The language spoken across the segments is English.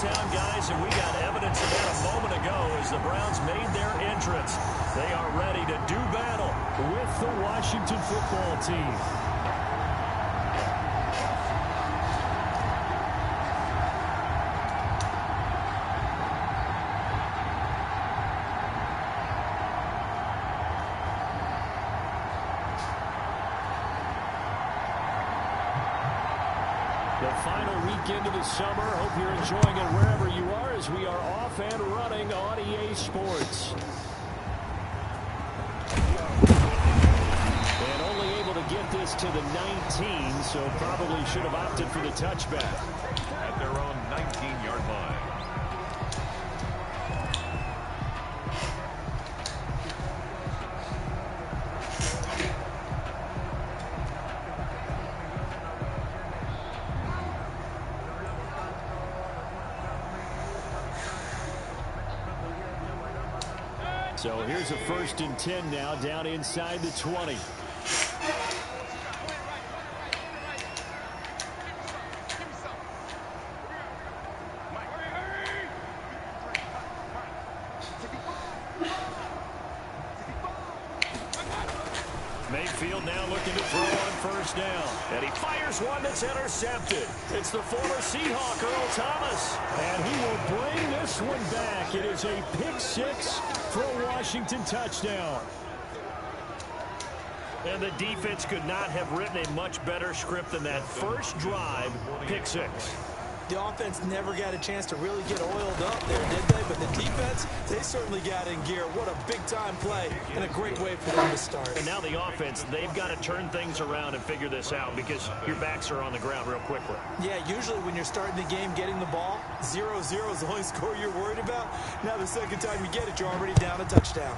downtown, guys, and we got evidence of that a moment ago as the Browns made their entrance. They are ready to do battle with the Washington football team. The final weekend of the summer. Hope you're enjoying it wherever you are as we are off and running on EA Sports. And only able to get this to the 19, so probably should have opted for the touchback. At their own 19-yard line. So here's a 1st and 10 now, down inside the 20. Mayfield now looking to throw on 1st down. And he fires one that's intercepted. It's the former Seahawk, Earl Thomas. And he will bring this one back. It is a pick 6 for a Washington touchdown. And the defense could not have written a much better script than that. First drive, pick 6. The offense never got a chance to really get oiled up there, did they? But the defense, they certainly got in gear. What a big-time play and a great way for them to start. And now the offense, they've got to turn things around and figure this out because your backs are on the ground real quickly. Yeah, usually when you're starting the game getting the ball, 0-0 is the only score you're worried about. Now the second time you get it, you're already down a touchdown.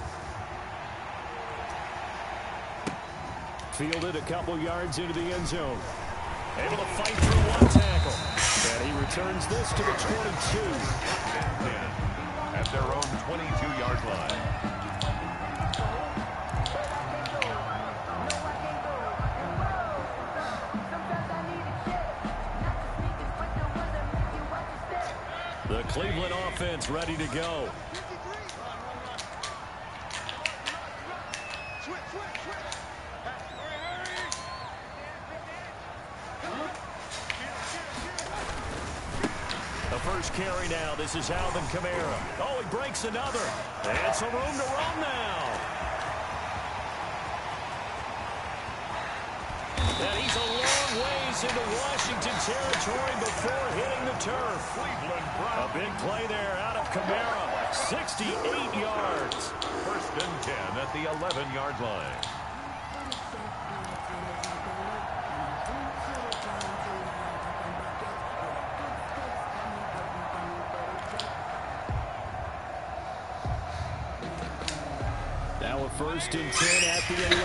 Fielded a couple yards into the end zone. Able to fight through one tackle. And he returns this to the 22. At their own 22-yard line. The Cleveland offense ready to go. First carry now. This is Alvin Kamara. Oh, he breaks another. And some room to run now. And he's a long ways into Washington territory before hitting the turf. A big play there out of Kamara. 68 yards. 1st and 10 at the 11-yard line. Now a 1st and 10 at the 11.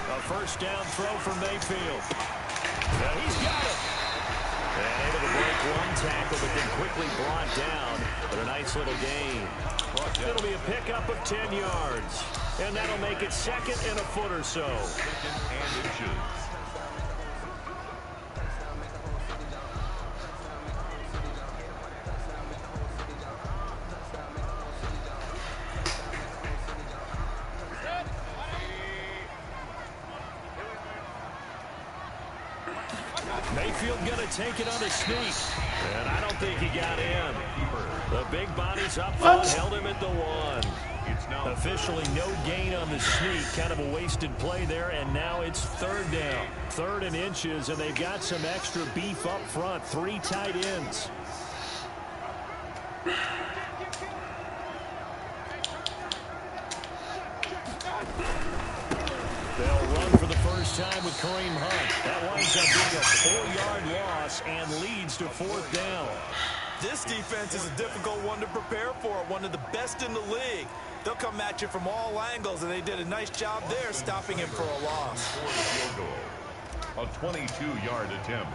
A 1st down throw for Mayfield. Now he's got it. And able to break one tackle, but then quickly brought down. But a nice little gain. It'll be a pickup of 10 yards. And that'll make it 2nd and a foot or so. 2nd and inches. Mayfield going to take it on a sneak. And I don't think he got in. The big bodies up front held him at the 1. It's now officially no gain on the sneak. Kind of a wasted play there. And now it's 3rd down. 3rd and inches. And they've got some extra beef up front. 3 tight ends. They'll run for the first time with Kareem Hunt. That winds up being a 4-yard loss and leads to 4th down. This defense is a difficult one to prepare for, one of the best in the league. They'll come at you from all angles, and they did a nice job there stopping him for a loss. Field goal. A 22-yard attempt.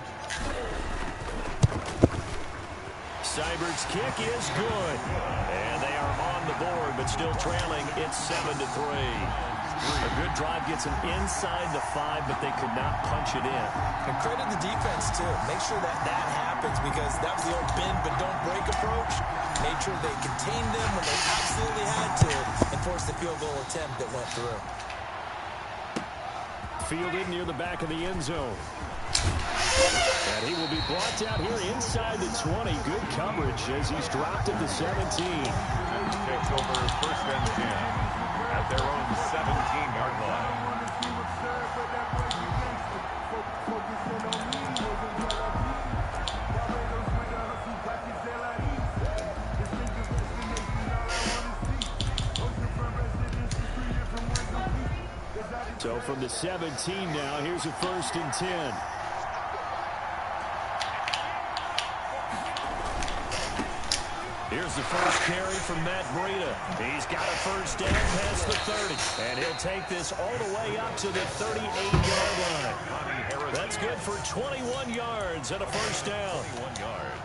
Seibert's kick is good. And they are on the board, but still trailing. It's 7-3. A good drive gets them inside the 5, but they could not punch it in. And credit the defense, too. Make sure that happens, because that was the old bend but don't break approach. Made sure they contained them when they absolutely had to and forced the field goal attempt that went through. Fielded near the back of the end zone. And he will be brought down here inside the 20. Good coverage as he's dropped at the 17. Takes over first and 10 at their own 17-yard line. So from the 17 now, here's a first and 10. Here's the first carry from M.I.A. He's got a first down past the 30. And he'll take this all the way up to the 38-yard line. That's good for 21 yards and a first down.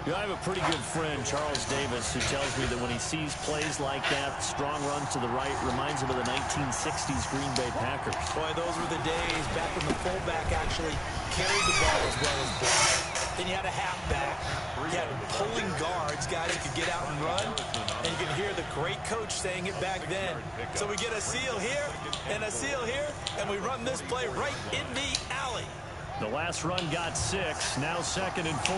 I have a pretty good friend, Charles Davis, who tells me that when he sees plays like that, strong runs to the right, reminds him of the 1960s Green Bay Packers. Boy, those were the days back when the fullback actually carried the ball as well as blocked. Then you had a halfback. You had pulling guards, guys who could get out and run. And you can hear the great coach saying it back then. So we get a seal here and a seal here, and we run this play right in the alley. The last run got 6. Now 2nd and 4.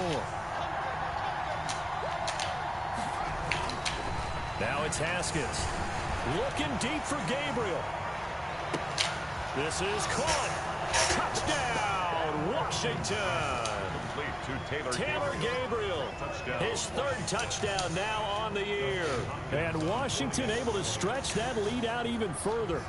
Now it's Haskins. Looking deep for Gabriel. This is caught. Touchdown, Washington. Taylor Gabriel. His 3rd touchdown now on the year. And Washington able to stretch that lead out even further.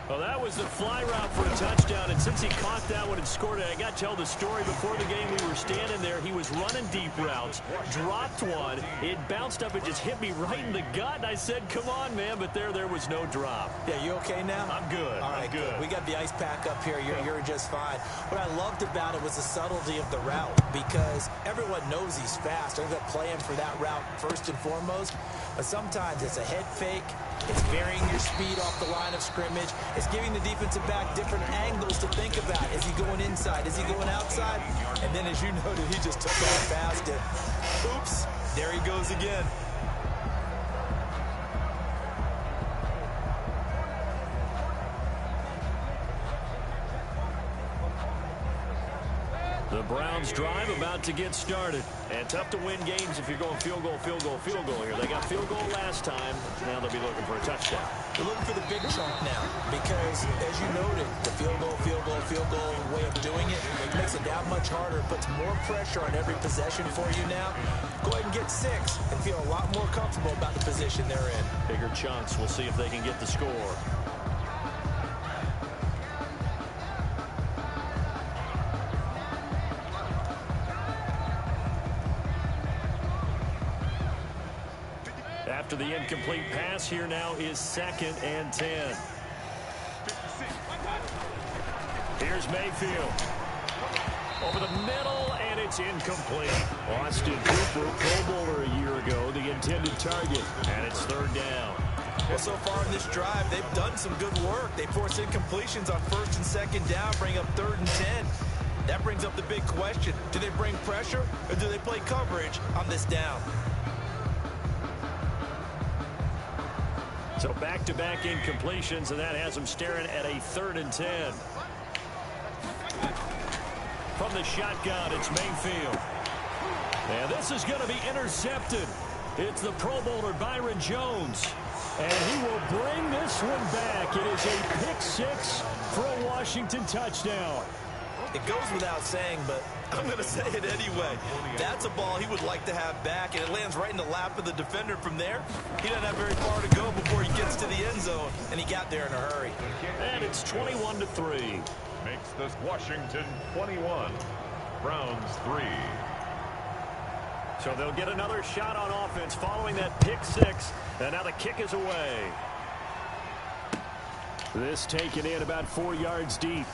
Well, that was the fly route for a touchdown, and since he caught that one and scored it, I got to tell the story. Before the game, we were standing there. He was running deep routes, dropped one. It bounced up and just hit me right in the gut, and I said, come on, man, but there was no drop. Yeah, you okay now? I'm good. All right, good. We got the ice pack up here. You're just fine. What I loved about it was the subtlety of the route, because everyone knows he's fast. They're going to play him for that route first and foremost, but sometimes it's a head fake. It's varying your speed off the line of scrimmage. It's giving the defensive back different angles to think about. Is he going inside? Is he going outside? And then, as you noted, he just took off fast and, oops, there he goes again. The Browns drive about to get started. And tough to win games if you're going field goal, field goal, field goal here. They got field goal last time. Now they'll be looking for a touchdown. They're looking for the big chunk now because, as you noted, the field goal way of doing it makes it that much harder. It puts more pressure on every possession for you now. Go ahead and get 6 and feel a lot more comfortable about the position they're in. Bigger chunks. We'll see if they can get the score. After the incomplete pass, here now is 2nd and 10. Here's Mayfield. Over the middle, and it's incomplete. Austin Hooper, Pro Bowler a year ago, the intended target, and it's 3rd down. Well, so far in this drive, they've done some good work. They force incompletions on 1st and 2nd down, bring up 3rd and 10. That brings up the big question. Do they bring pressure, or do they play coverage on this down? So back-to-back incompletions, and that has them staring at a 3rd and 10. From the shotgun, it's Mayfield. And this is going to be intercepted. It's the Pro Bowler Byron Jones. And he will bring this one back. It is a pick 6 for a Washington touchdown. It goes without saying, but I'm going to say it anyway. That's a ball he would like to have back, and it lands right in the lap of the defender from there. He doesn't have very far to go before he gets to the end zone, and he got there in a hurry. And it's 21-3. Makes this Washington 21, Browns 3. So they'll get another shot on offense following that pick 6, and now the kick is away. This taken in about 4 yards deep.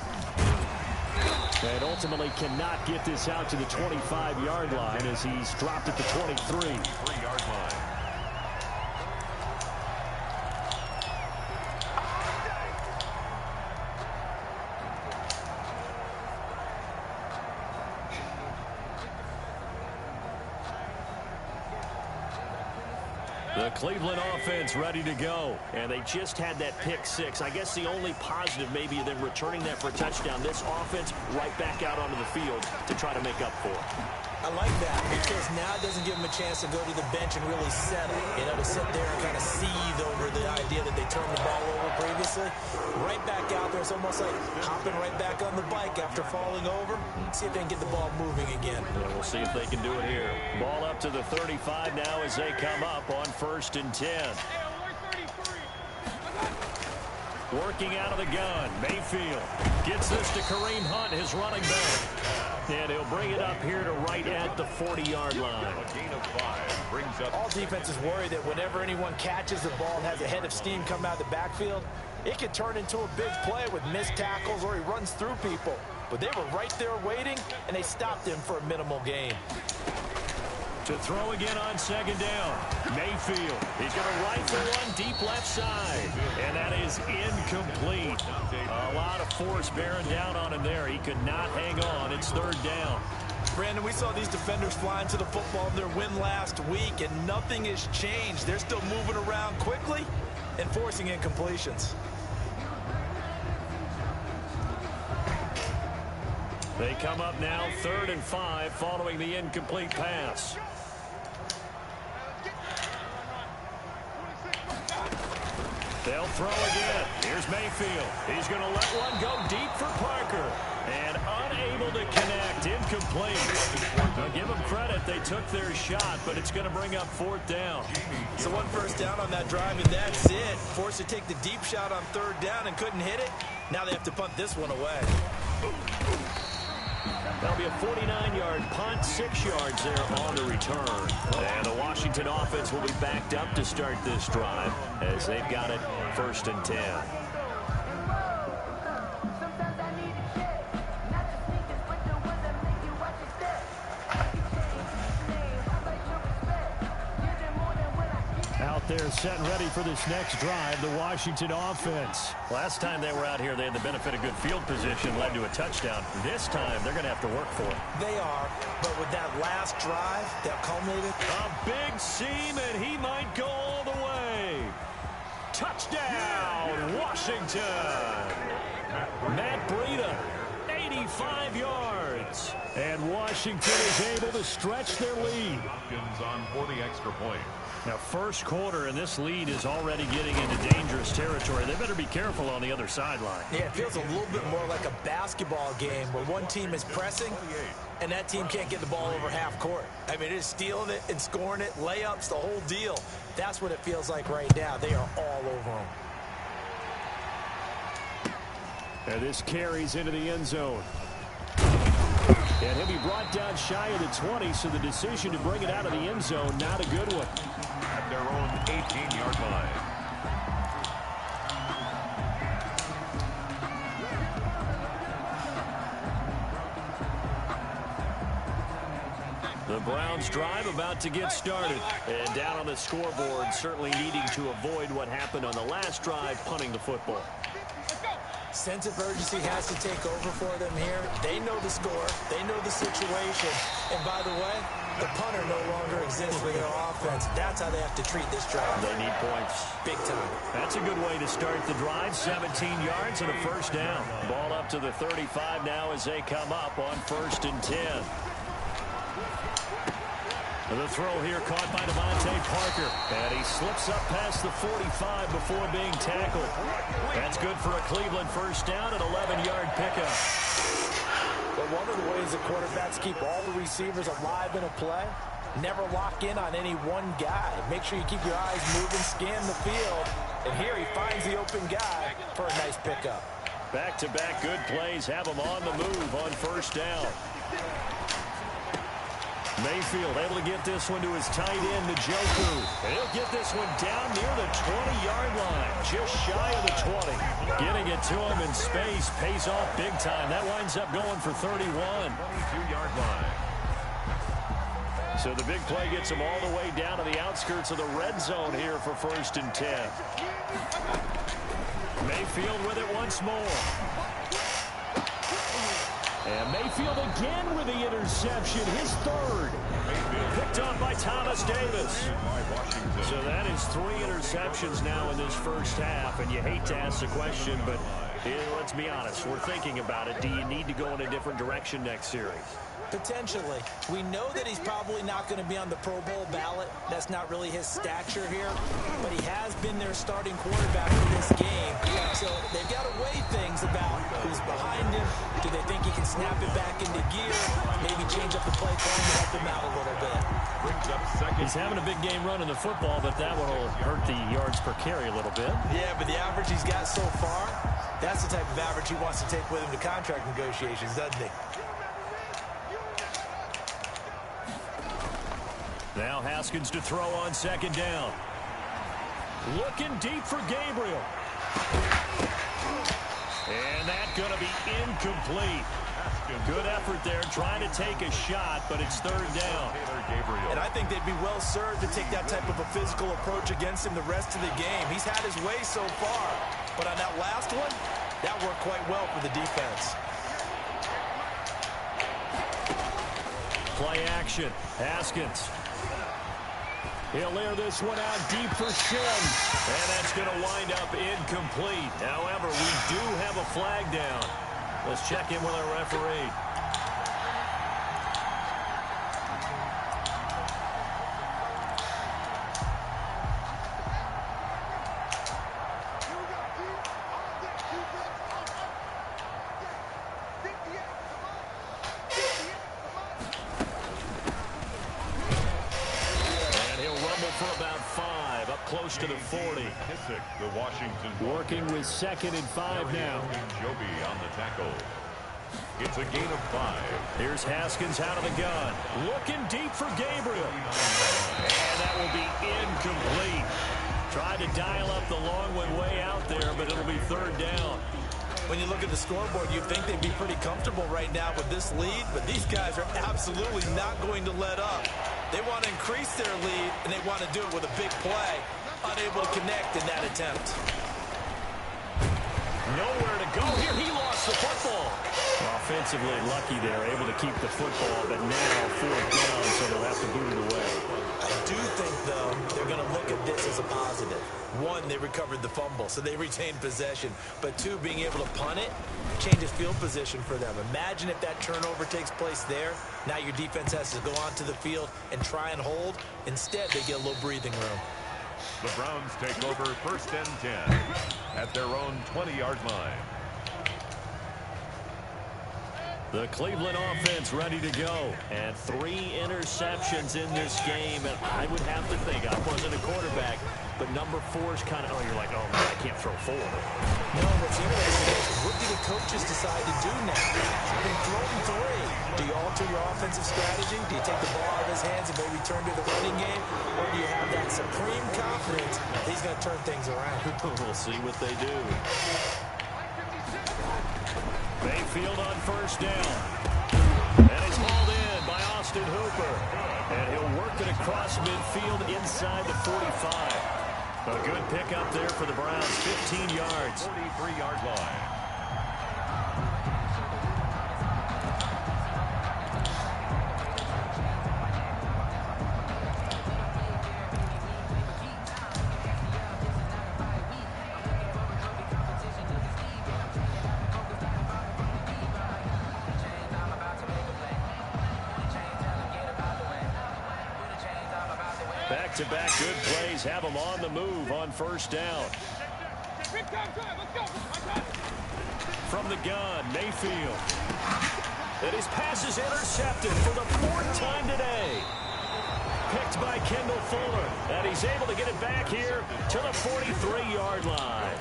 And ultimately cannot get this out to the 25-yard line as he's dropped at the 23-yard line. The Cleveland offense ready to go. And they just had that pick six. I guess the only positive maybe them returning that for a touchdown. This offense right back out onto the field to try to make up for it. I like that because now it doesn't give them a chance to go to the bench and really settle. You know, to sit there and kind of seethe over the idea that they turned the ball over previously. Right back out there. It's almost like hopping right back on the bike after falling over. See if they can get the ball moving again. Yeah, we'll see if they can do it here. Ball up to the 35 now as they come up on 1st and 10. Working out of the gun. Mayfield gets this to Kareem Hunt, his running back. And he'll bring it up here to right at the 40-yard line. A gain of 5 brings up. All defenses worry that whenever anyone catches the ball and has a head of steam come out of the backfield, it could turn into a big play with missed tackles or he runs through people. But they were right there waiting, and they stopped him for a minimal gain. To throw again on 2nd down. Mayfield. He's going to rifle one deep left side. And that is incomplete. A lot of force bearing down on him there. He could not hang on. It's 3rd down. Brandon, we saw these defenders flying to the football in their win last week, and nothing has changed. They're still moving around quickly and forcing incompletions. They come up now 3rd and 5 following the incomplete pass. They'll throw again. Here's Mayfield. He's going to let one go deep for Parker. And unable to connect. Incomplete. Now give them credit. They took their shot, but it's going to bring up 4th down. So 1 first down on that drive, and that's it. Forced to take the deep shot on 3rd down and couldn't hit it. Now they have to punt this one away. That'll be a 49-yard punt, 6 yards there on the return. And the Washington offense will be backed up to start this drive as they've got it 1st and 10. Out there set and ready for this next drive, the Washington offense. Last time they were out here, they had the benefit of good field position, led to a touchdown. This time, they're going to have to work for it. They are, but with that last drive that culminated. A big seam, and he might go all the way. Touchdown, Washington. Matt Breida, 85 yards. And Washington is able to stretch their lead. Hopkins on for the extra point. Now, 1st quarter, and this lead is already getting into dangerous territory. They better be careful on the other sideline. Yeah, it feels a little bit more like a basketball game where one team is pressing, and that team can't get the ball over half court. I mean, it is stealing it and scoring it, layups, the whole deal. That's what it feels like right now. They are all over them. And this carries into the end zone. And he'll be brought down shy of the 20, so the decision to bring it out of the end zone, not a good one. At their own 18-yard line. The Browns drive about to get started. And down on the scoreboard, certainly needing to avoid what happened on the last drive, punting the football. Sense of urgency has to take over for them here. They know the score. They know the situation. And by the way, the punter no longer exists for their offense. That's how they have to treat this drive. They need points. Big time. That's a good way to start the drive. 17 yards and a 1st down. Ball up to the 35 now as they come up on 1st and 10. The throw here caught by Devontae Parker. And he slips up past the 45 before being tackled. That's good for a Cleveland 1st down and 11-yard pickup. But one of the ways the quarterbacks keep all the receivers alive in a play, never lock in on any one guy. Make sure you keep your eyes moving, scan the field. And here he finds the open guy for a nice pickup. Back-to-back good plays have him on the move on 1st down. Mayfield able to get this one to his tight end, Njoku. And he'll get this one down near the 20-yard line, just shy of the 20. Getting it to him in space pays off big time. That winds up going for 31. 22-yard line. So the big play gets him all the way down to the outskirts of the red zone here for 1st and 10. Mayfield with it once more. And Mayfield again with the interception, his third. Picked up by Thomas Davis. So that is 3 interceptions now in this first half. And you hate to ask the question, but let's be honest. We're thinking about it. Do you need to go in a different direction next series? Potentially. We know that he's probably not going to be on the Pro Bowl ballot. That's not really his stature here. But he has been their starting quarterback for this game. So they've got to weigh things about who's behind him. Do they think he can snap it back into gear? Maybe change up the play plan to help him out a little bit. He's having a big game running the football, but that one will hurt the yards per carry a little bit. Yeah, but the average he's got so far, that's the type of average he wants to take with him to contract negotiations, doesn't he? Now Haskins to throw on second down. Looking deep for Gabriel. And that's going to be incomplete. Good effort there, trying to take a shot, but it's third down. And I think they'd be well served to take that type of a physical approach against him the rest of the game. He's had his way so far, but on that last one, that worked quite well for the defense. Play action. Haskins. He'll air this one out deep for Shin. And that's going to wind up incomplete. However, we do have a flag down. Let's check in with our referee. Close to the 40. The Washington working with 2nd and 5 now. Joby on the tackle. It's a gain of 5. Here's Haskins out of the gun. Looking deep for Gabriel. And that will be incomplete. Tried to dial up the long one way out there, but it'll be third down. When you look at the scoreboard, you'd think they'd be pretty comfortable right now with this lead, but these guys are absolutely not going to let up. They want to increase their lead, and they want to do it with a big play. Unable to connect in that attempt. Nowhere to go here. He lost the football. Offensively lucky there, able to keep the football, but now fourth down, so they'll have to boot it away. I do think, though, they're going to look at this as a positive. 1, they recovered the fumble, so they retained possession. But 2, being able to punt it changes field position for them. Imagine if that turnover takes place there. Now your defense has to go onto the field and try and hold. Instead, they get a little breathing room. The Browns take over 1st and 10 at their own 20-yard line. The Cleveland offense ready to go. And 3 interceptions in this game. And I would have to think, I wasn't a quarterback, but number 4 is kind of, you're like, oh, man, I can't throw 4. No, what's interesting is, what do the coaches decide to do now? They've thrown 3. Do you alter your offensive strategy? Do you take the ball out of his hands and maybe turn to the running game? Or do you have that supreme confidence that he's going to turn things around? We'll see what they do. Mayfield on first down. And he's hauled in by Austin Hooper. And he'll work it across midfield inside the 45. A good pickup there for the Browns, 15 yards. 43-yard line. Back-to-back good plays have them on the move on first down. From the gun, Mayfield. And his pass is intercepted for the 4th time today. Picked by Kendall Fuller. And he's able to get it back here to the 43-yard line.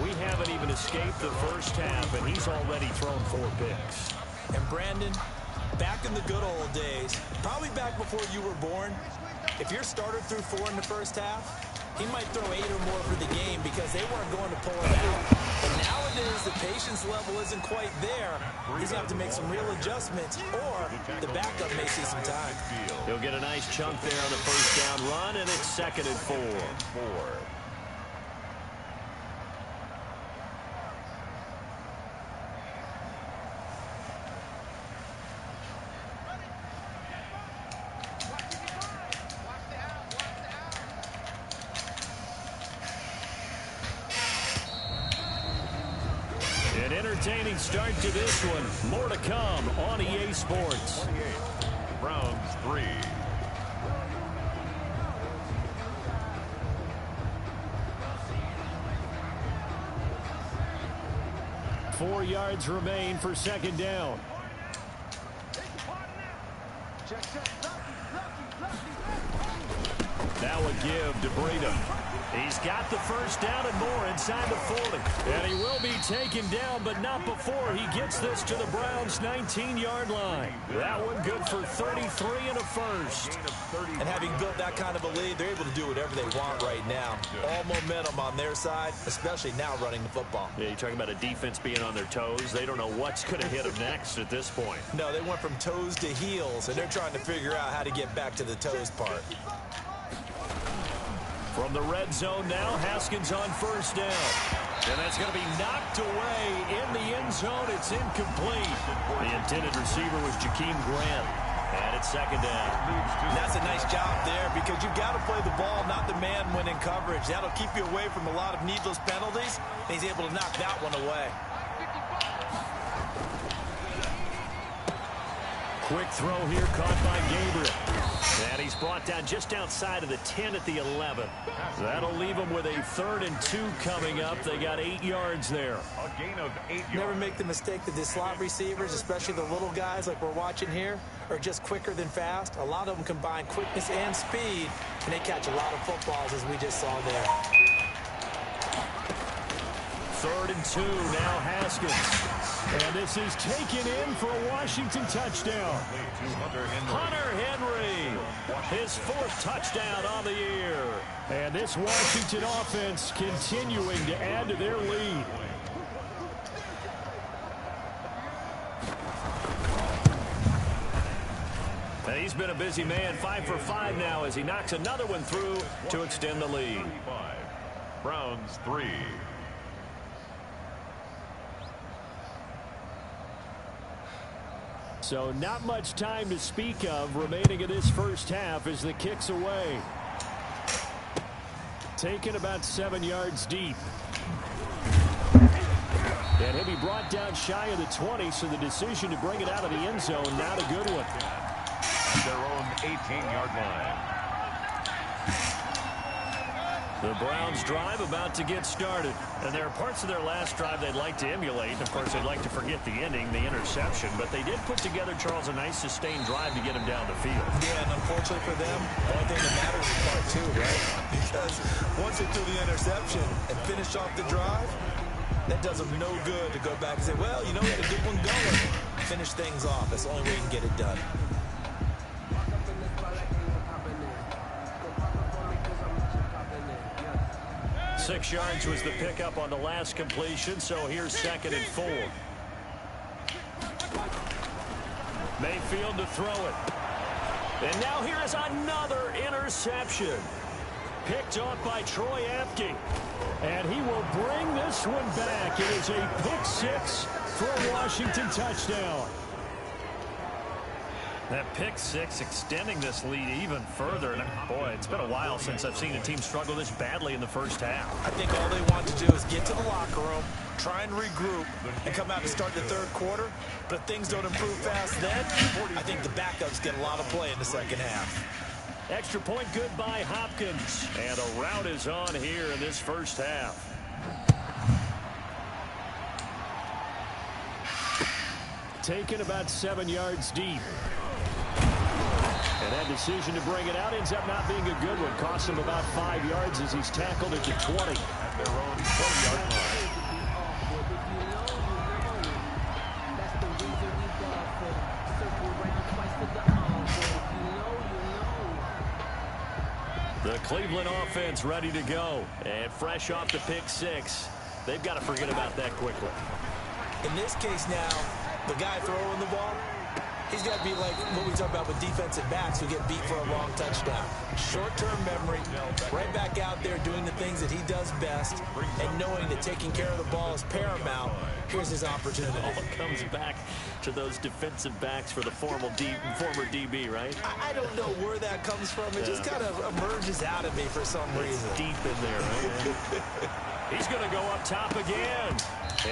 We haven't even escaped the first half, and he's already thrown 4 picks. And Brandon, back in the good old days, probably back before you were born, if your starter threw 4 in the first half, he might throw 8 or more for the game because they weren't going to pull it out. But nowadays, the patience level isn't quite there. He's going to have to make some real adjustments, or the backup may see some time. He'll get a nice chunk there on the first down run, and it's 2nd and 4. Entertaining start to this one. More to come on EA Sports. 28. Browns 3. 4 yards remain for second down. Now a give to Breida. He's got the first down and more inside the 40. And he will be taken down, but not before he gets this to the Browns' 19-yard line. That one good for 33 and a first. And having built that kind of a lead, they're able to do whatever they want right now. All momentum on their side, especially now running the football. Yeah, you're talking about a defense being on their toes. They don't know what's going to hit them next at this point. No, they went from toes to heels, and they're trying to figure out how to get back to the toes part. From the red zone now, Haskins on first down. And that's going to be knocked away in the end zone. It's incomplete. The intended receiver was Jakeem Grant. And it's second down. And that's a nice job there because you've got to play the ball, not the man when in coverage. That'll keep you away from a lot of needless penalties. And he's able to knock that one away. Quick throw here caught by Gabriel. And he's brought down just outside of the 10 at the 11. That'll leave him with a 3rd and 2 coming up. They got 8 yards there. A gain of 8 yards. Never make the mistake that the slot receivers, especially the little guys like we're watching here, are just quicker than fast. A lot of them combine quickness and speed, and they catch a lot of footballs as we just saw there. 3rd and 2, now Haskins. And this is taken in for a Washington touchdown. Hunter Henry, his 4th touchdown on the year. And this Washington offense continuing to add to their lead. And he's been a busy man, 5 for 5 now as he knocks another one through to extend the lead. Browns 3. So not much time to speak of remaining in this first half as the kick's away. Taken about 7 yards deep. And he'll be brought down shy of the 20, so the decision to bring it out of the end zone, not a good one. At their own 18-yard line. The Browns drive about to get started. And there are parts of their last drive they'd like to emulate. Of course, they'd like to forget the ending, the interception. But they did put together, Charles, a nice sustained drive to get him down the field. Yeah, and unfortunately for them, the only thing that matters is part 2, right? Because once they threw the interception and finished off the drive, that does them no good to go back and say, well, you know, we had a good one going. Finish things off. That's the only way you can get it done. Six yards was the pickup on the last completion, so here's 2nd and 4. Mayfield to throw it. And now here is another interception. Picked off by Troy Apke. And he will bring this one back. It is a pick 6 for a Washington touchdown. That pick 6 extending this lead even further. And boy, it's been a while since I've seen a team struggle this badly in the first half. I think all they want to do is get to the locker room, try and regroup, and come out and start the 3rd quarter. But if things don't improve fast then, I think the backups get a lot of play in the second half. Extra point good by Hopkins. And a rout is on here in this first half. Taken about 7 yards deep. And that decision to bring it out ends up not being a good one. Costs him about 5 yards as he's tackled at the 20. At their own 20-yard line. The Cleveland offense ready to go. And fresh off the pick 6. They've got to forget about that quickly. In this case now, the guy throwing the ball, he's got to be like what we talk about with defensive backs who get beat for a long touchdown. Short-term memory, right back out there doing the things that he does best. rest, and knowing that taking care of the ball is paramount, here's his opportunity. It all comes back to those defensive backs for the former DB, right? I don't know where that comes from. It just kind of emerges out of me for some reason. It's deep in there, right? He's going to go up top again.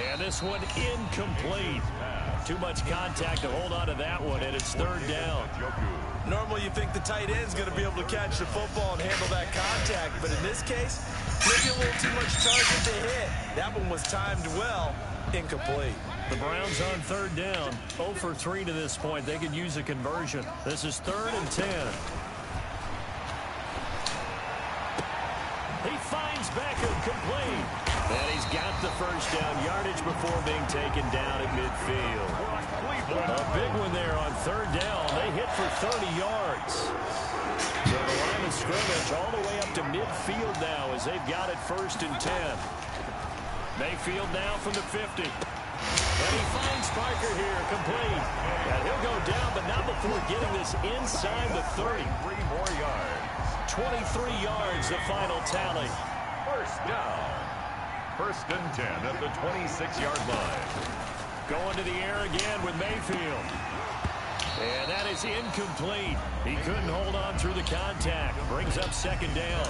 And this one incomplete. Too much contact to hold on to that one, and it's third down. Normally you think the tight end's going to be able to catch the football and handle that contact, but in this case, maybe a little too much target to hit. That one was timed well, incomplete. The Browns on third down, 0 for 3 to this point. They could use a conversion. This is 3rd and 10. He finds Beckham complete. And he's got the first down yardage before being taken down at midfield. A big one there on third down. They hit for 30 yards. So the line of scrimmage all the way up to midfield now as they've got it 1st and 10. Mayfield now from the 50. And he finds Parker here, complete. And he'll go down, but not before getting this inside the 30. 3 more yards. 23 yards, the final tally. First down. 1st and 10 at the 26-yard line. Going to the air again with Mayfield. And that is incomplete. He couldn't hold on through the contact. Brings up 2nd down.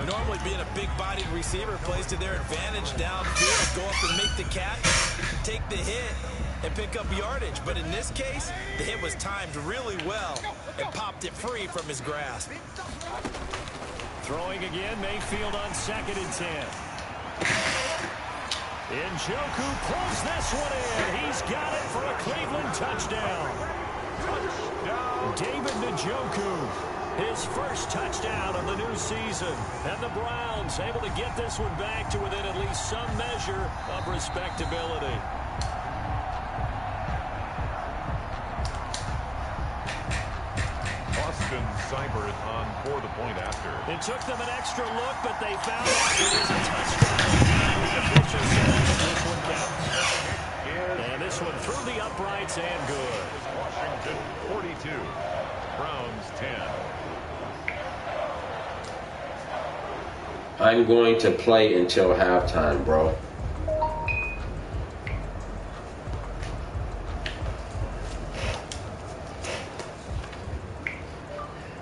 Normally being a big-bodied receiver plays to their advantage downfield. Go up and make the catch, take the hit, and pick up yardage. But in this case, the hit was timed really well and popped it free from his grasp. Throwing again, Mayfield on 2nd and 10. Njoku pulls this one in. He's got it for a Cleveland touchdown. David Njoku, his first touchdown of the new season. And the Browns able to get this one back to within at least some measure of respectability. Seibert on for the point after. It took them an extra look, but they found it. It is a touchdown. The official says this one counts. And this one through the uprights and good. Washington 42, Browns 10. I'm going to play until halftime, bro.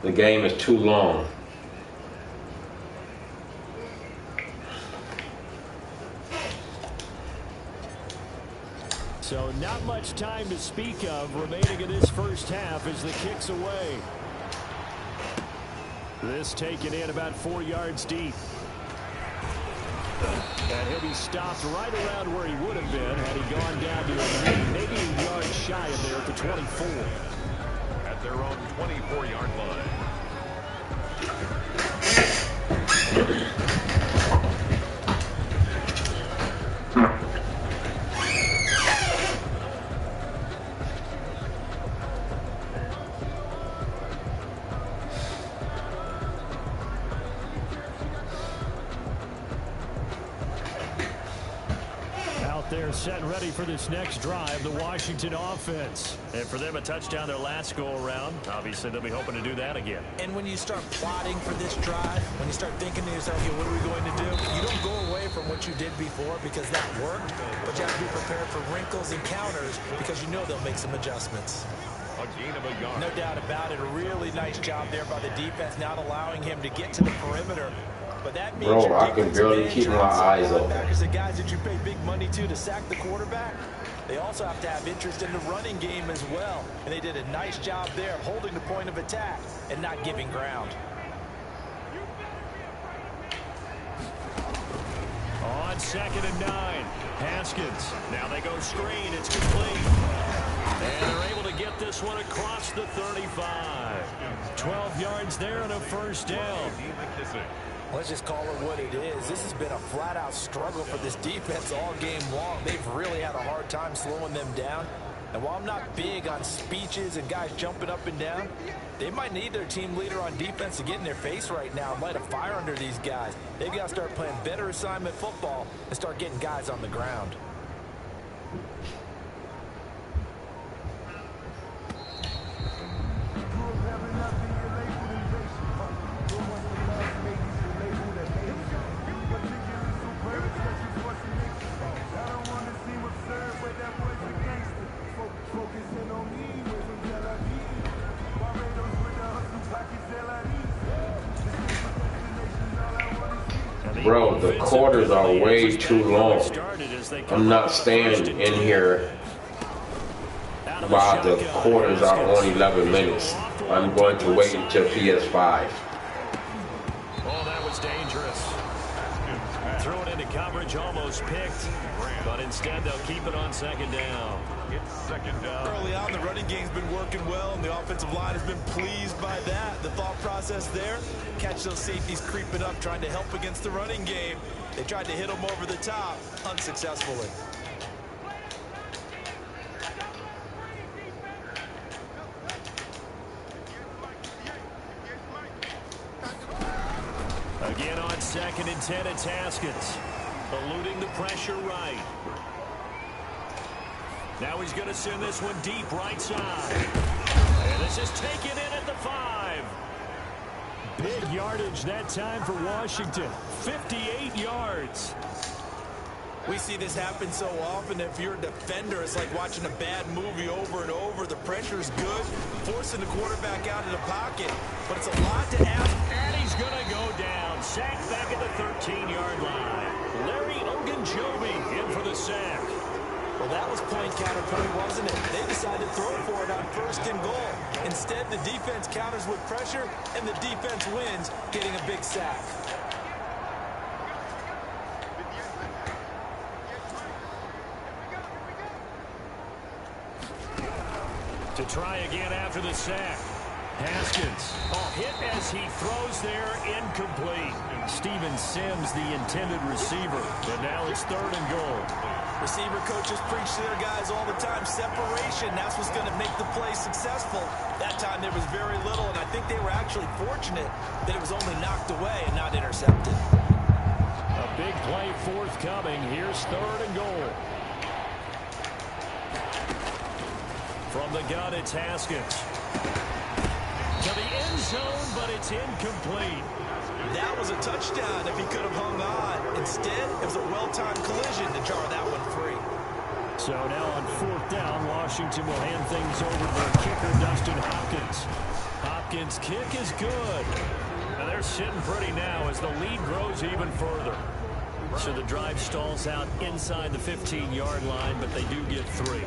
The game is too long. So not much time to speak of remaining in this first half as the kick's away. This taken in about 4 yards deep. And he'll be stopped right around where he would have been had he gone down to maybe a yard shy of there at the 24. At their own 24-yard line. They're set and ready for this next drive, the Washington offense. And for them, a touchdown their last go-around. Obviously, they'll be hoping to do that again. And when you start plotting for this drive, when you start thinking to yourself, okay, what are we going to do? You don't go away from what you did before because that worked, but you have to be prepared for wrinkles and counters because you know they'll make some adjustments. A gain of a yard. No doubt about it. A really nice job there by the defense, not allowing him to get to the perimeter. But that means bro, I can barely keep my eyes open. The guys that you pay big money to sack the quarterback, they also have to have interest in the running game as well. And they did a nice job there of holding the point of attack and not giving ground. On 2nd and 9, Haskins. Now they go screen. It's complete. And they're able to get this one across the 35. 12 yards there and a first down. Let's just call it what it is. This has been a flat-out struggle for this defense all game long. They've really had a hard time slowing them down. And while I'm not big on speeches and guys jumping up and down, they might need their team leader on defense to get in their face right now and light a fire under these guys. They've got to start playing better assignment football and start getting guys on the ground. Bro, the quarters are way too long. I'm not staying in here while the quarters are only 11 minutes. I'm going to wait until PS5. Oh, that was dangerous. Threw it into coverage, almost picked. But instead, they'll keep it on second down. It's second down. Early on, the running game's been working well, and the offensive line has been pleased by that. The thought process there, catch those safeties creeping up, trying to help against the running game. They tried to hit them over the top, unsuccessfully. Again on 2nd and 10 at Haskins. Eluding the pressure right. Now he's going to send this one deep right side. And this is taken in at the 5. Big yardage that time for Washington. 58 yards. We see this happen so often. If you're a defender, it's like watching a bad movie over and over. The pressure's good, forcing the quarterback out of the pocket. But it's a lot to ask. And he's going to go down. Sacked back at the 13-yard line. Larry Ogunjobi in for the sack. Well, that was point counterpoint, wasn't it? They decided to throw for it on 1st and goal. Instead, the defense counters with pressure, and the defense wins, getting a big sack. To try again after the sack. Haskins, hit as he throws there, incomplete. Steven Sims, the intended receiver. And now it's 3rd and goal. Receiver coaches preach to their guys all the time. Separation, that's what's going to make the play successful. That time there was very little, and I think they were actually fortunate that it was only knocked away and not intercepted. A big play forthcoming. Here's 3rd and goal. From the gun, it's Haskins. To the end zone, but it's incomplete. That was a touchdown if he could have hung on. Instead, it was a well-timed collision to jar that one free. So now on 4th down, Washington will hand things over to their kicker, Dustin Hopkins. Hopkins' kick is good. Now they're sitting pretty now as the lead grows even further. So the drive stalls out inside the 15-yard line, but they do get 3.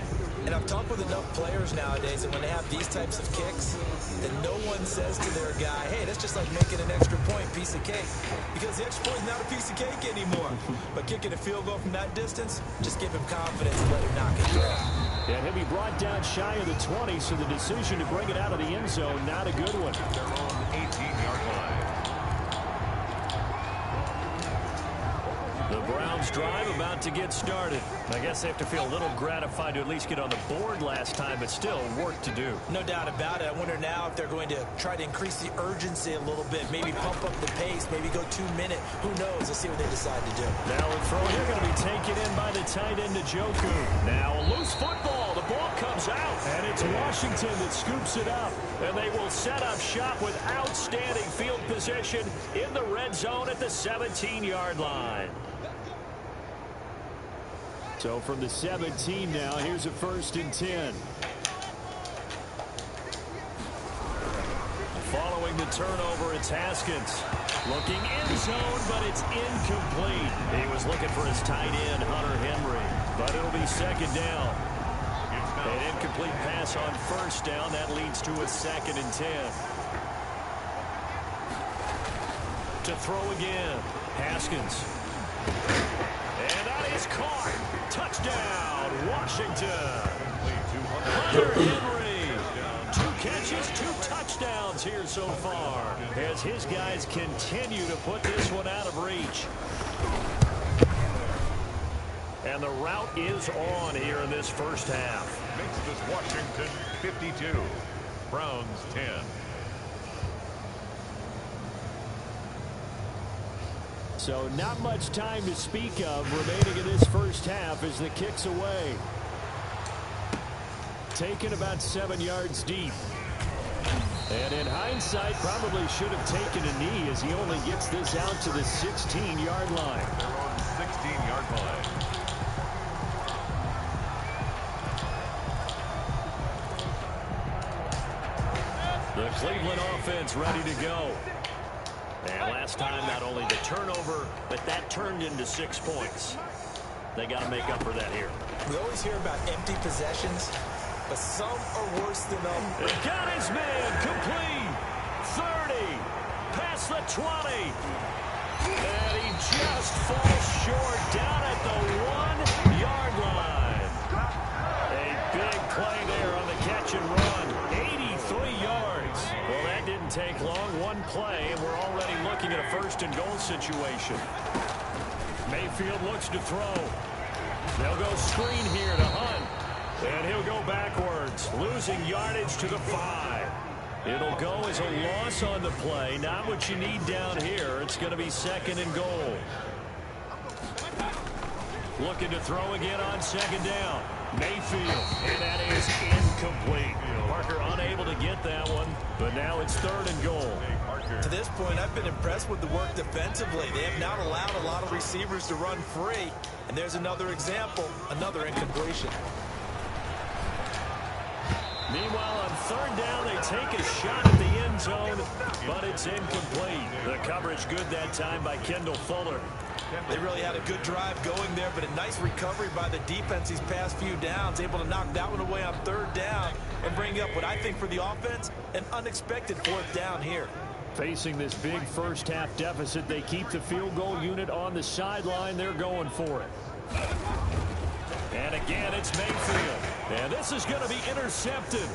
And I've talked with enough players nowadays, and when they have these types of kicks, then no one says to their guy, hey, that's just like making an extra point, piece of cake. Because the extra point is not a piece of cake anymore. But kicking a field goal from that distance, just give him confidence and let him knock it down. And he'll be brought down shy of the 20, so the decision to bring it out of the end zone, not a good one. Their own 18-yard line. The Browns drive about to get started. I guess they have to feel a little gratified to at least get on the board last time, but still work to do. No doubt about it. I wonder now if they're going to try to increase the urgency a little bit, maybe pump up the pace, maybe go 2-minute. Who knows? Let's see what they decide to do. Now a throw here going to be taken in by the tight end, Njoku. Now a loose football. The ball comes out, and it's Washington that scoops it up. And they will set up shop with outstanding field position in the red zone at the 17-yard line. So from the 17 now, here's a 1st and 10. Following the turnover, it's Haskins. Looking end zone, but it's incomplete. He was looking for his tight end, Hunter Henry. But it'll be 2nd down. An incomplete pass on 1st down. That leads to a 2nd and 10. To throw again, Haskins. And that is caught. Touchdown, Washington. Hunter Henry. 2 catches, 2 touchdowns here so far, as his guys continue to put this one out of reach. And the route is on here in this 1st half. Makes this Washington 52. Browns 10. So not much time to speak of remaining in this 1st half as the kick's away. Taken about 7 yards deep. And in hindsight, probably should have taken a knee as he only gets this out to the 16-yard line. Their own 16-yard line. The Cleveland offense ready to go. And last time, not only the turnover, but that turned into 6 points. They got to make up for that here. We always hear about empty possessions, but some are worse than others. He got his man complete. 30. Past the 20. And he just falls short down at the 1-yard line. A big play there on the catch and run. 83 yards. Well, that didn't take long. One play, and we're already looking at a first-and-goal situation. Mayfield looks to throw. They'll go screen here to Hunt. And he'll go backwards, losing yardage to the 5. It'll go as a loss on the play. Not what you need down here. It's going to be 2nd and goal. Looking to throw again on 2nd down. Mayfield, and that is incomplete. Parker unable to get that one, but now it's 3rd and goal. To this point, I've been impressed with the work defensively. They have not allowed a lot of receivers to run free. And there's another example, another incompletion. Meanwhile, on 3rd down, they take a shot at the end zone, but it's incomplete. The coverage good that time by Kendall Fuller. They really had a good drive going there, but a nice recovery by the defense these past few downs, able to knock that one away on 3rd down and bring up what I think for the offense, an unexpected 4th down here. Facing this big first-half deficit, they keep the field goal unit on the sideline. They're going for it. And again, it's Mayfield. And this is going to be intercepted.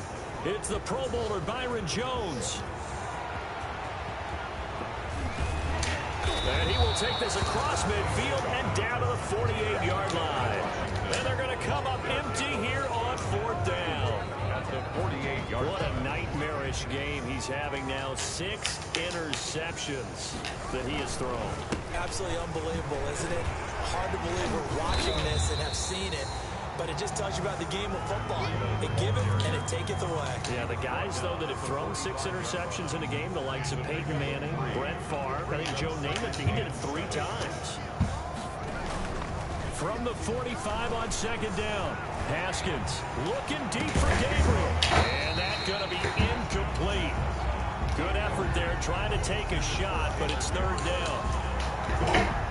It's the Pro Bowler, Byron Jones. And he will take this across midfield and down to the 48-yard line. And they're going to come up empty here on 4th down. That's the 48-yard line. What a nightmarish game he's having now. 6 interceptions that he has thrown. Absolutely unbelievable, isn't it? Hard to believe we're watching this and have seen it. But it just tells you about the game of football. It giveth and it taketh away. Yeah, the guys, though, that have thrown 6 interceptions in a game, the likes of Peyton Manning, Brett Favre, I think Joe Namath, he did it 3 times. From the 45 on 2nd down, Haskins looking deep for Gabriel. And that's going to be incomplete. Good effort there, trying to take a shot, but it's 3rd down.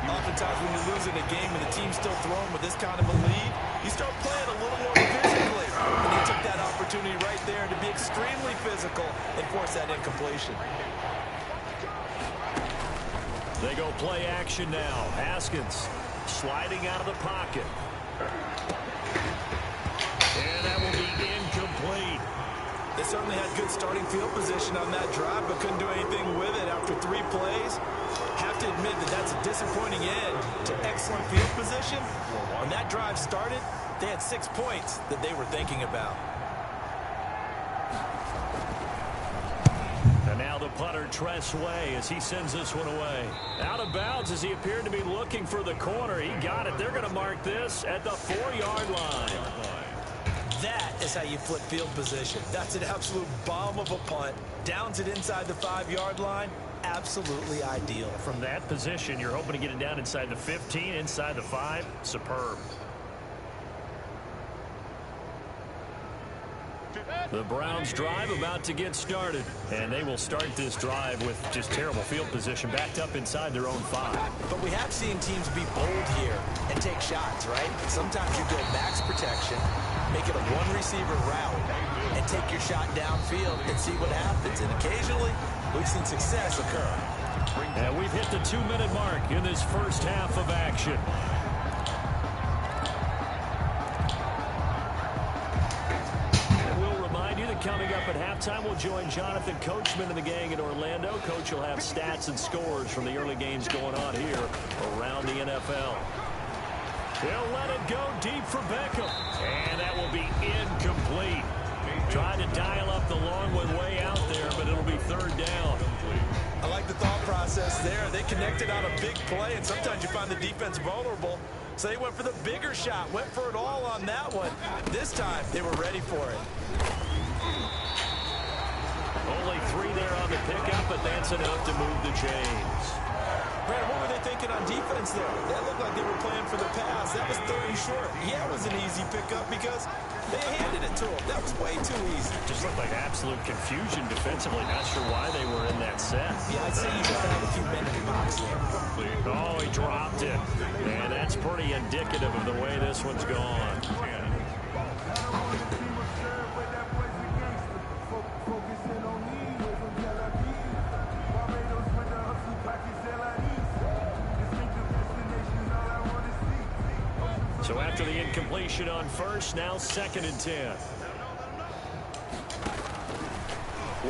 Oftentimes when you're losing a game and the team's still throwing with this kind of a lead, you start playing a little more physically. And they took that opportunity right there to be extremely physical and force that incompletion. They go play action now. Haskins sliding out of the pocket. And that will be incomplete. They certainly had good starting field position on that drive, but couldn't do anything with it after 3 plays. Have to admit that that's a disappointing end to excellent field position. When that drive started, they had 6 points that they were thinking about. And now the punter, Tress Way, as he sends this one away. Out of bounds as he appeared to be looking for the corner. He got it. They're going to mark this at the 4-yard line. That is how you flip field position. That's an absolute bomb of a punt. Downs it inside the 5-yard line. Absolutely ideal. From that position, you're hoping to get it down inside the 15, inside the 5. Superb. The Browns drive about to get started, and they will start this drive with just terrible field position backed up inside their own 5. But we have seen teams be bold here and take shots, right? Sometimes you go max protection, make it a 1-receiver route, and take your shot downfield and see what happens. And occasionally, we've seen success occur. And we've hit the 2-minute mark in this first half of action. Coming up at halftime, we'll join Jonathan Coachman and the gang in Orlando. Coach will have stats and scores from the early games going on here around the NFL. He'll let it go deep for Beckham. And that will be incomplete. Trying to dial up the long one way out there, but it'll be 3rd down. I like the thought process there. They connected on a big play, and sometimes you find the defense vulnerable. So they went for the bigger shot, went for it all on that one. This time, they were ready for it. Only 3 there on the pickup, but that's enough to move the chains. Brad, what were they thinking on defense there? That looked like they were playing for the pass. That was 3rd and sure. Yeah, it was an easy pickup because they handed it to him. That was way too easy. Just looked like absolute confusion defensively. Not sure why they were in that set. Yeah, I'd say you got to have a few men in the box there. Oh, he dropped it. And that's pretty indicative of the way this one's gone. So after the incompletion on first, now 2nd and 10.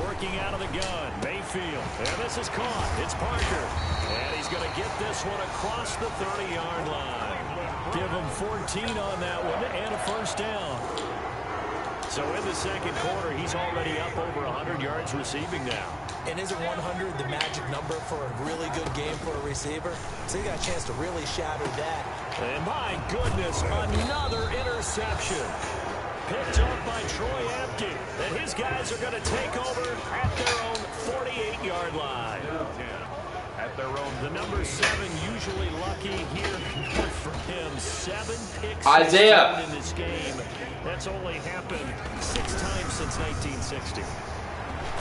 Working out of the gun, Mayfield. And this is caught. It's Parker. And he's going to get this one across the 30-yard line. Give him 14 on that one and a first down. So in the second quarter, he's already up over 100 yards receiving now. And isn't 100 the magic number for a really good game for a receiver? So you got a chance to really shatter that. And my goodness, another interception. Picked up by Troy Apke. And his guys are going to take over at their own 48-yard line. At their own. The number 7 usually lucky here. Good for him. 7 picks Isaiah in this game. That's only happened 6 times since 1960.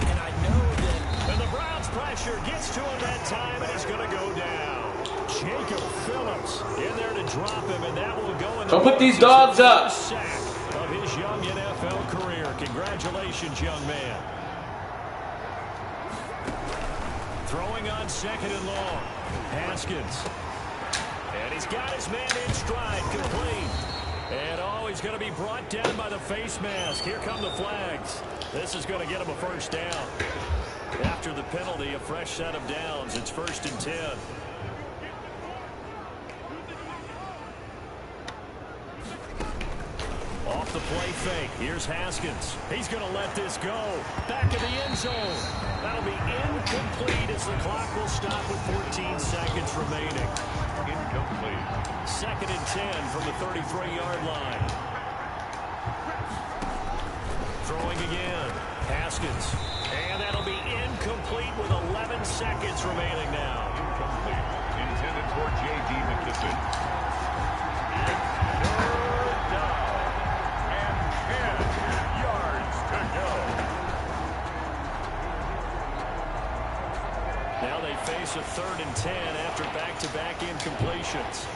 And I know that. And the Browns pressure gets to him that time, and he's going to go down. Jacob Phillips in there to drop him, and that will go in the. Don't put these dogs up. Sack of his young NFL career. Congratulations, young man. Throwing on 2nd and long. Haskins. And he's got his man in stride, complete. And oh, he's going to be brought down by the face mask. Here come the flags. This is going to get him a first down. After the penalty, a fresh set of downs. It's 1st and 10. Off the play fake. Here's Haskins. He's going to let this go. Back of the end zone. That'll be incomplete as the clock will stop with 14 seconds remaining. Incomplete. 2nd and 10 from the 33-yard line. Throwing again. Haskins. And that'll be incomplete with 11 seconds remaining now. Incomplete. Intended for J.D. McKissick. Now they face a 3rd and 10 after back-to-back incompletions.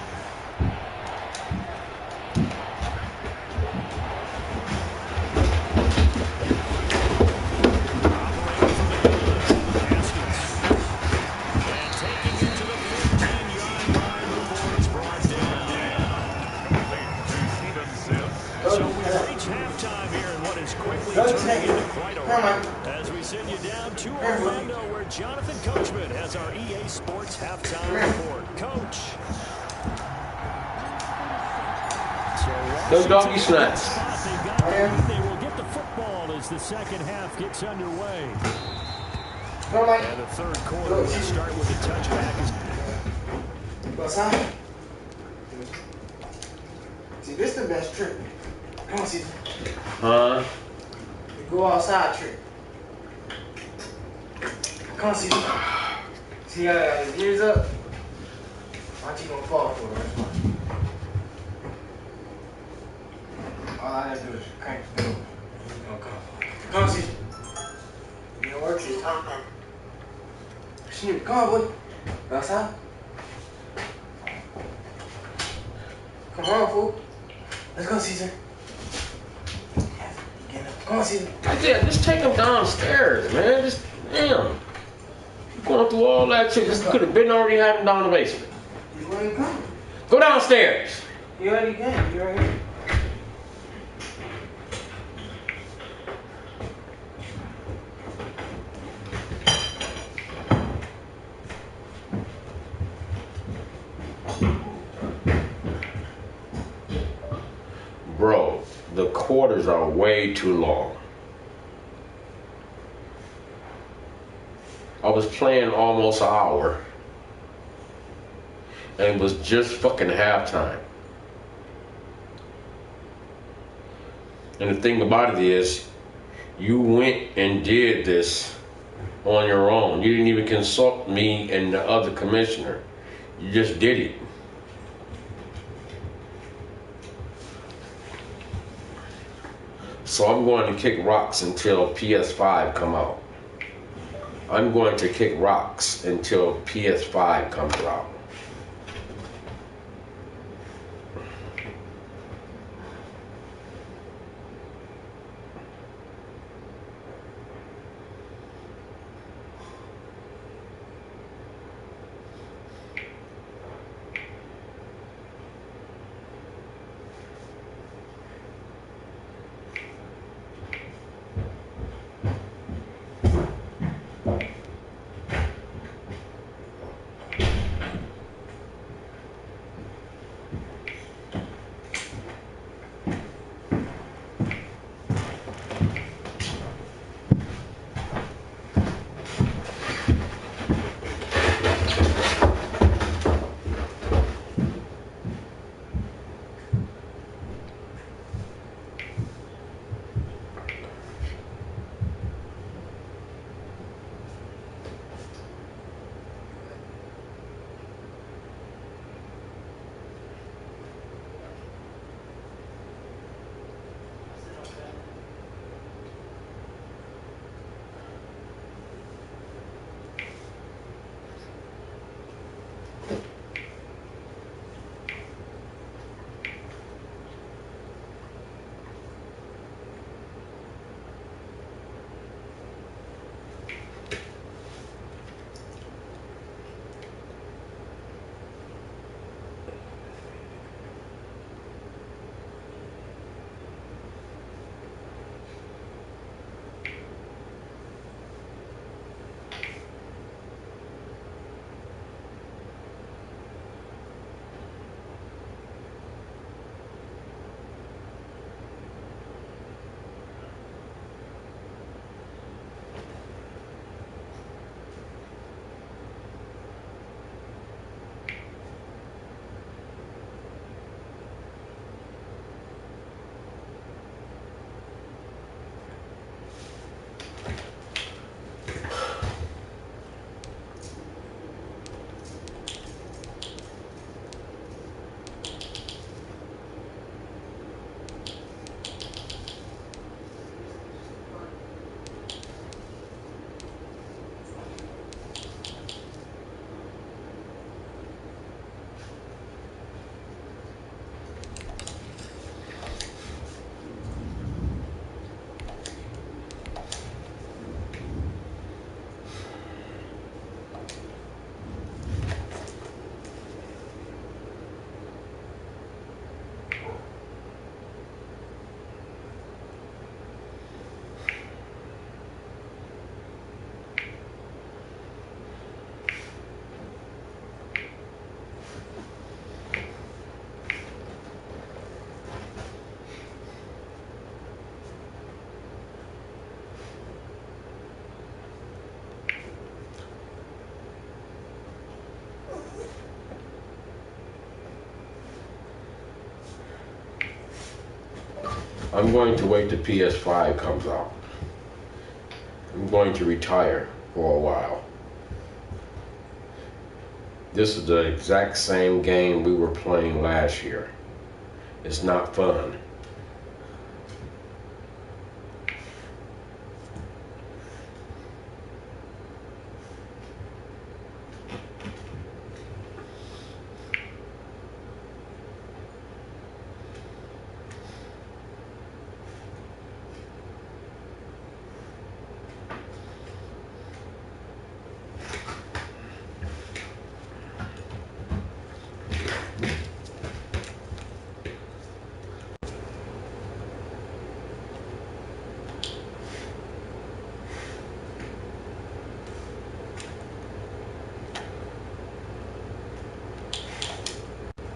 Operating from the gun, Haskins. And taking it to the 15-yard line before it's brought down. So we've reached halftime here in what is quickly turning into quite a run. As we send you down to Orlando, where Jonathan Coachman has our EA Sports halftime report. Coach. No doggy snacks. They will get the football as the second half gets underway. And the third quarter will start with a touchback. Go outside. See, this the best trick. Come on, Caesar. Huh? The go outside trick. Come on, Caesar. See how his ears up? Watch you gonna fall for it. That's fine. All I gotta do is crank the door. He's gonna come. Come on, Caesar. You gonna work this time? Come on, boy. Go outside. Come on, fool. Let's go, Caesar. Come on, Caesar. Isaiah, just take him downstairs, man. Just, damn. You're going through all that shit. This could have been already had him down in the basement. You already come. Go downstairs. You already came. You already here. Bro, the quarters are way too long. I was playing almost an hour. And it was just fucking halftime. And the thing about it is, you went and did this on your own. You didn't even consult me and the other commissioner. You just did it. So I'm going to kick rocks until PS5 come out. I'm going to kick rocks until PS5 comes out. I'm going to wait till PS5 comes out. I'm going to retire for a while. This is the exact same game we were playing last year. It's not fun.